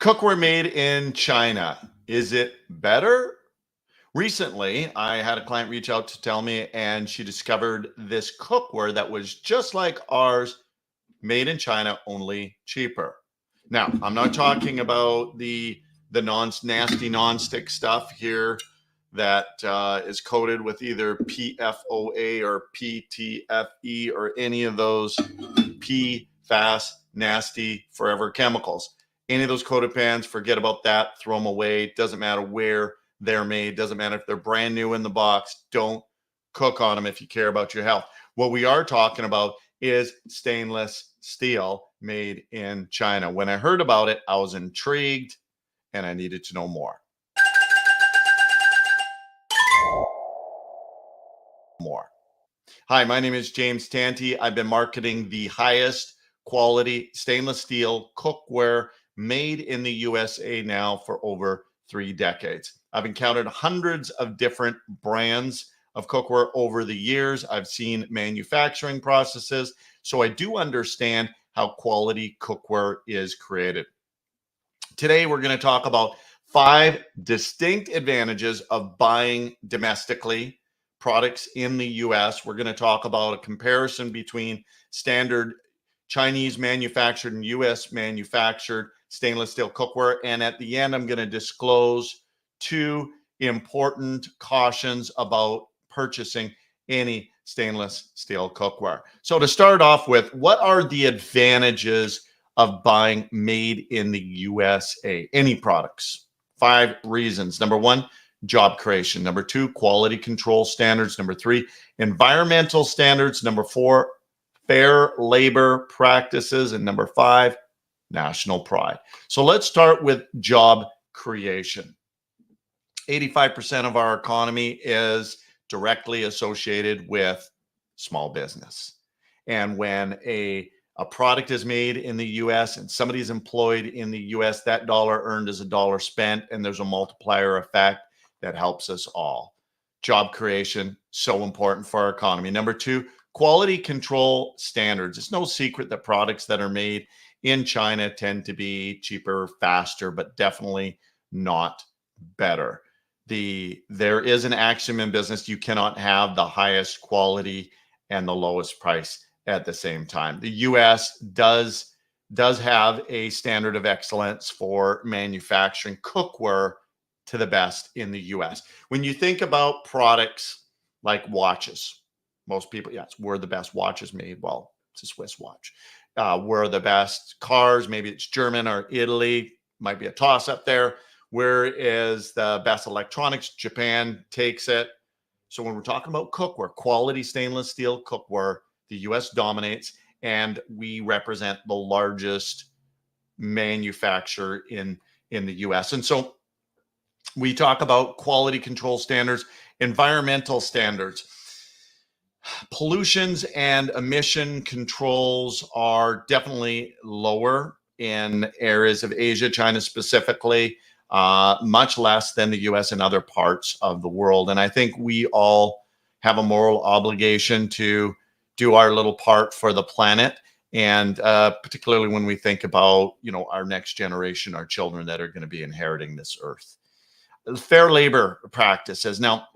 Cookware made in China. Is it better? Recently, I had a client reach out to tell me, and she discovered this cookware that was just like ours, made in China, only cheaper. Now, I'm not talking about the nasty non-stick stuff here that is coated with either PFOA or PTFE or any of those PFAS, nasty, forever chemicals. Any of those coated pans, forget about that. Throw them away. Doesn't matter where they're made. Doesn't matter if they're brand new in the box. Don't cook on them if you care about your health. What we are talking about is stainless steel made in China. When I heard about it, I was intrigued and I needed to know more. Hi, my name is James Tanti. I've been marketing the highest quality stainless steel cookware made in the USA now for over 3 decades. I've encountered hundreds of different brands of cookware over the years. I've seen manufacturing processes, so I do understand how quality cookware is created. Today, we're going to talk about 5 distinct advantages of buying domestically products in the US. We're going to talk about a comparison between standard Chinese manufactured and US manufactured stainless steel cookware. And at the end, I'm going to disclose 2 important cautions about purchasing any stainless steel cookware. So to start off with, what are the advantages of buying made in the USA? Any products? 5 reasons. Number 1, job creation. Number 2, quality control standards. Number 3, environmental standards. Number 4, fair labor practices. And number 5, national pride. So let's start with job creation. 85% of our economy is directly associated with small business. And when a product is made in the US and somebody is employed in the US, that dollar earned is a dollar spent, and there's a multiplier effect that helps us all. Job creation, so important for our economy. Number 2, quality control standards. It's no secret that products that are made in China tend to be cheaper, faster, but definitely not better. There is an axiom in business: you cannot have the highest quality and the lowest price at the same time. The US does have a standard of excellence for manufacturing cookware to the best in the US. When you think about products like watches, most people, yes, we're the best watches made. Well, it's a Swiss watch. We're the best cars. Maybe it's German or Italy. Might be a toss up there. Where is the best electronics? Japan takes it. So when we're talking about cookware, quality stainless steel cookware, the US dominates, and we represent the largest manufacturer in the US. And so we talk about quality control standards, environmental standards. Pollutions and emission controls are definitely lower in areas of Asia, China specifically, much less than the US and other parts of the world. And I think we all have a moral obligation to do our little part for the planet. And particularly when we think about, our next generation, our children that are going to be inheriting this earth. Fair labor practices. Now,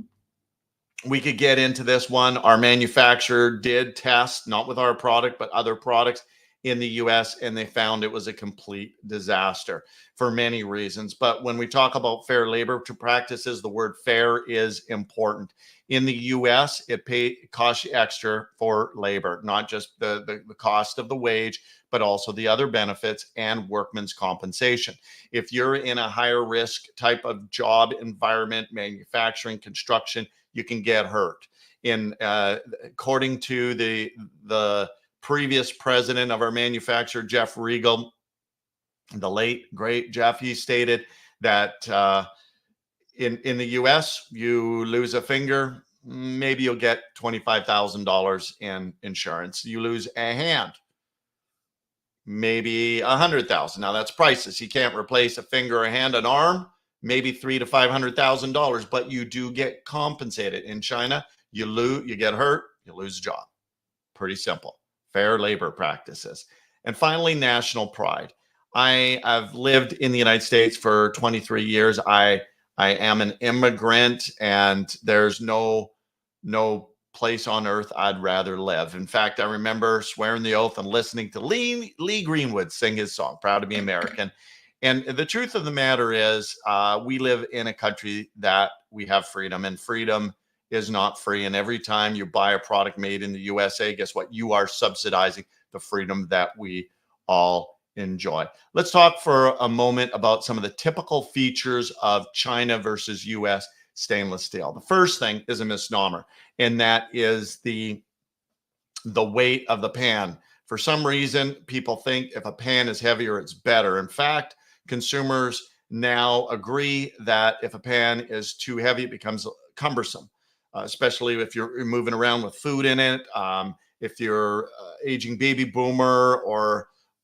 we could get into this one. Our manufacturer did test, not with our product, but other products in the US, and they found it was a complete disaster for many reasons. But when we talk about fair labor practices, the word fair is important. In the US, it costs you extra for labor, not just the cost of the wage, but also the other benefits and workman's compensation. If you're in a higher risk type of job environment, manufacturing, construction, you can get hurt. According to the previous president of our manufacturer, Jeff Regal, the late great Jeff, he stated that in the US, you lose a finger, maybe you'll get $25,000 in insurance. You lose a hand, maybe $100,000. Now that's priceless. You can't replace a finger, a hand, an arm. Maybe $300,000 to $500,000, but you do get compensated. In China, you get hurt, you lose a job. Pretty simple. Fair labor practices. And finally, national pride. I've lived in the United States for 23 years. I am an immigrant, and there's no place on earth I'd rather live. In fact, I remember swearing the oath and listening to Lee Greenwood sing his song, Proud to be American. And the truth of the matter is, we live in a country that we have freedom, and freedom is not free. And every time you buy a product made in the USA, guess what? You are subsidizing the freedom that we all enjoy. Let's talk for a moment about some of the typical features of China versus US stainless steel. The first thing is a misnomer, and that is the weight of the pan. For some reason, people think if a pan is heavier, it's better. In fact, consumers now agree that if a pan is too heavy, it becomes cumbersome, especially if you're moving around with food in it. If you're aging baby boomer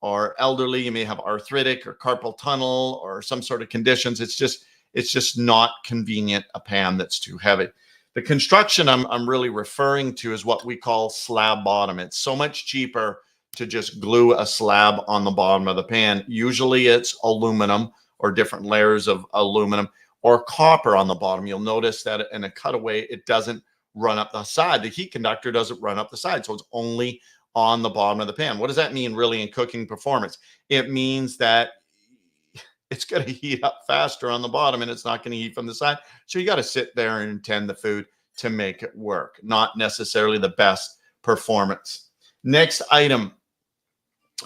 or elderly, you may have arthritic or carpal tunnel or some sort of conditions. It's just not convenient, a pan that's too heavy. The construction I'm really referring to is what we call slab bottom. It's so much cheaper to just glue a slab on the bottom of the pan. Usually it's aluminum or different layers of aluminum or copper on the bottom. You'll notice that in a cutaway, it doesn't run up the side. The heat conductor doesn't run up the side, so it's only on the bottom of the pan. What does that mean really in cooking performance? It means that it's going to heat up faster on the bottom and it's not going to heat from the side. So you got to sit there and tend the food to make it work. Not necessarily the best performance. Next item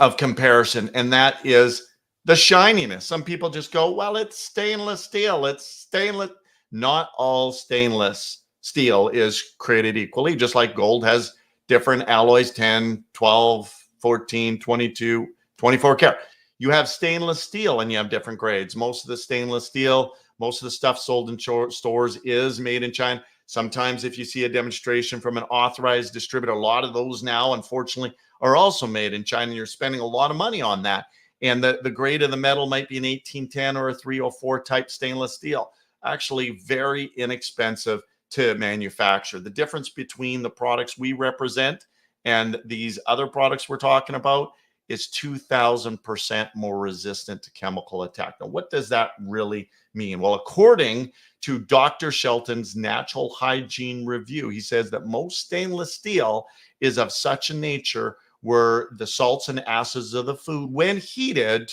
of comparison, and that is the shininess. Some people just go, well, it's stainless steel. It's stainless. Not all stainless steel is created equally, just like gold has different alloys, 10, 12, 14, 22, 24 karat. You have stainless steel and you have different grades. Most of the stainless steel, most of the stuff sold in stores is made in China. Sometimes if you see a demonstration from an authorized distributor, a lot of those now, unfortunately, are also made in China. And you're spending a lot of money on that. And the grade of the metal might be an 1810 or a 304 type stainless steel. Actually, very inexpensive to manufacture. The difference between the products we represent and these other products we're talking about is 2,000% more resistant to chemical attack. Now, what does that really mean? Well, according to Dr. Shelton's Natural Hygiene Review, he says that most stainless steel is of such a nature where the salts and acids of the food, when heated,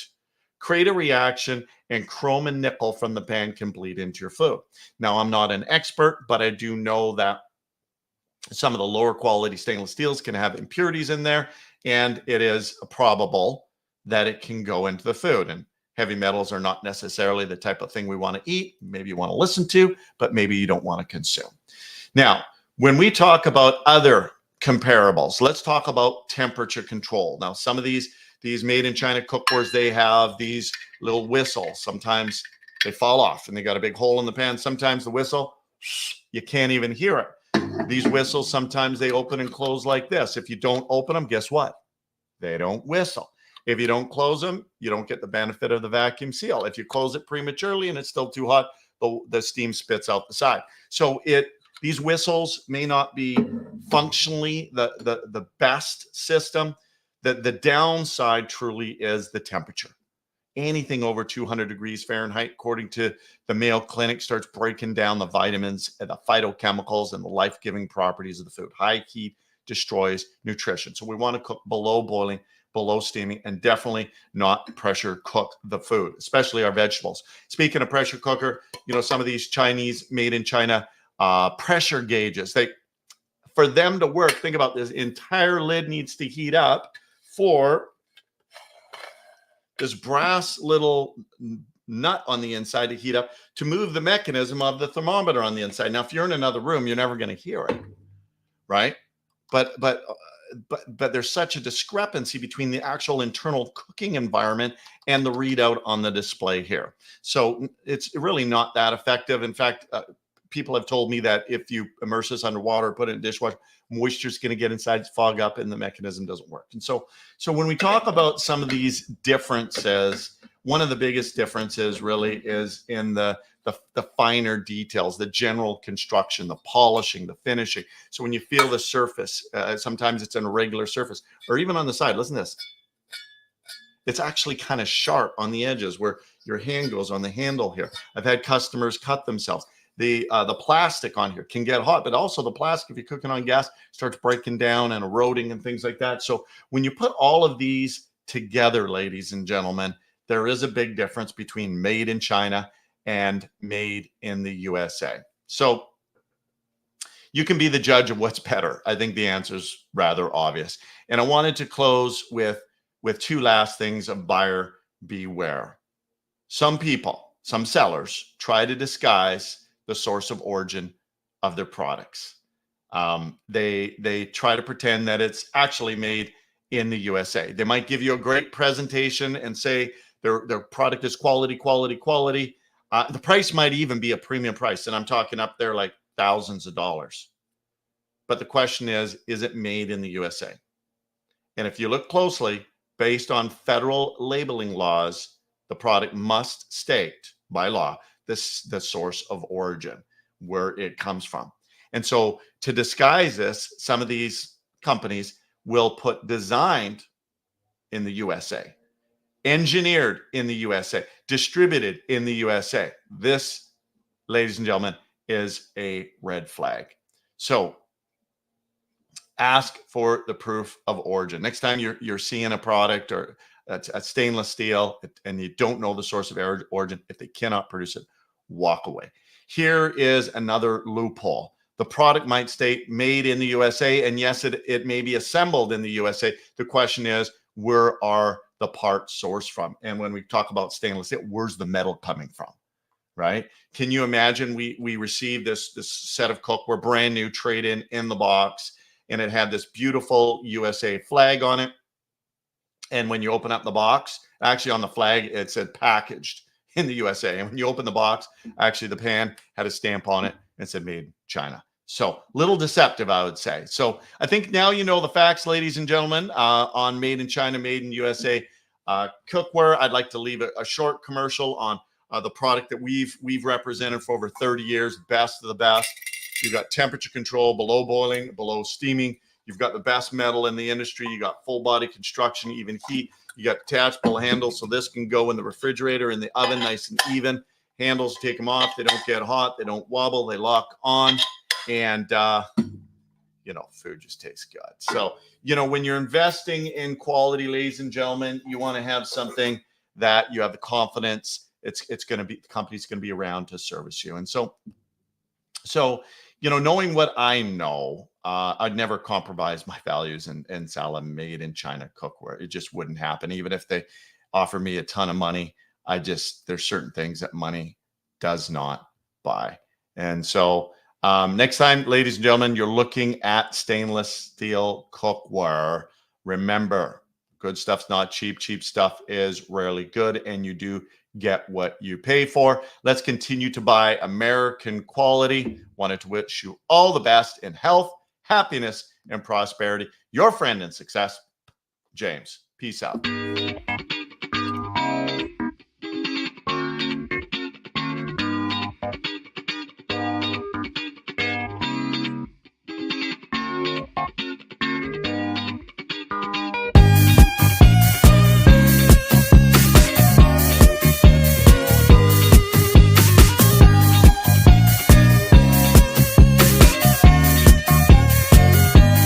create a reaction and chrome and nickel from the pan can bleed into your food. Now, I'm not an expert, but I do know that some of the lower quality stainless steels can have impurities in there, and it is probable that it can go into the food. And heavy metals are not necessarily the type of thing we want to eat. Maybe you want to listen to, but maybe you don't want to consume. Now, when we talk about other comparables, let's talk about temperature control. Now, some of these made in China cookwares, they have these little whistles. Sometimes they fall off and they got a big hole in the pan. Sometimes the whistle, you can't even hear it. These whistles, sometimes they open and close like this. If you don't open them, guess what? They don't whistle. If you don't close them, you don't get the benefit of the vacuum seal. If you close it prematurely and it's still too hot, the steam spits out the side. So these whistles may not be functionally the best system. The downside truly is the temperature. Anything over 200 degrees Fahrenheit, according to the Mayo Clinic, starts breaking down the vitamins and the phytochemicals and the life-giving properties of the food. High heat destroys nutrition. So we want to cook below boiling, below steaming, and definitely not pressure cook the food, especially our vegetables. Speaking of pressure cooker, some of these Chinese made in China pressure gauges, for them to work, think about this, entire lid needs to heat up for this brass little nut on the inside to heat up to move the mechanism of the thermometer on the inside. Now, if you're in another room, you're never going to hear it, right? But there's such a discrepancy between the actual internal cooking environment and the readout on the display here. So it's really not that effective. In fact, people have told me that if you immerse this underwater, put it in a dishwasher, moisture is going to get inside, fog up, and the mechanism doesn't work. And so when we talk about some of these differences, one of the biggest differences really is in the finer details, the general construction, the polishing, the finishing. So when you feel the surface, sometimes it's an irregular surface, or even on the side. Listen to this. it's actually kind of sharp on the edges where your hand goes on the handle here. I've had customers cut themselves. The plastic on here can get hot, but also the plastic, if you're cooking on gas, starts breaking down and eroding and things like that. So when you put all of these together, ladies and gentlemen, there is a big difference between made in China and made in the USA. So you can be the judge of what's better. I think the answer is rather obvious. And I wanted to close with two last things of buyer beware. Some people, some sellers, try to disguise the source of origin of their products. They try to pretend that it's actually made in the USA. They might give you a great presentation and say their product is quality, quality, quality. The price might even be a premium price, and I'm talking up there like thousands of dollars. But the question is it made in the USA? And if you look closely, based on federal labeling laws, the product must state by law the source of origin, where it comes from. And so to disguise this, some of these companies will put designed in the USA, engineered in the USA, distributed in the USA. This, ladies and gentlemen, is a red flag. So ask for the proof of origin. Next time you're seeing a product or a stainless steel and you don't know the source of origin, if they cannot produce it, walk away. Here is another loophole. The product might state made in the USA, and yes, it may be assembled in the USA. The question is, where are the parts sourced from? And when we talk about stainless steel, where's the metal coming from, right? Can you imagine we received this set of cookware, brand new, trade in the box, and it had this beautiful USA flag on it. And when you open up the box, actually on the flag, it said packaged in the USA. And when you open the box, actually the pan had a stamp on it and it said made in China. So little deceptive, I would say. So I think now you know the facts, ladies and gentlemen, on made in China, made in USA cookware. I'd like to leave a short commercial on the product that we've represented for over 30 years, best of the best. You've got temperature control, below boiling, below steaming. You've got the best metal in the industry. You got full body construction, even heat. You got detachable handles, so this can go in the refrigerator, in the oven, nice and even. Handles, take them off. They don't get hot. They don't wobble. They lock on. And, food just tastes good. So, when you're investing in quality, ladies and gentlemen, you want to have something that you have the confidence it's going to be, the company's going to be around to service you. And so, knowing what I know, I'd never compromise my values and sell a made in China cookware. It just wouldn't happen. Even if they offer me a ton of money, there's certain things that money does not buy. And so next time, ladies and gentlemen, you're looking at stainless steel cookware, remember, good stuff's not cheap. Cheap stuff is rarely good, and you do get what you pay for. Let's continue to buy American quality. Wanted to wish you all the best in health, happiness, and prosperity. Your friend in success, James. Peace out.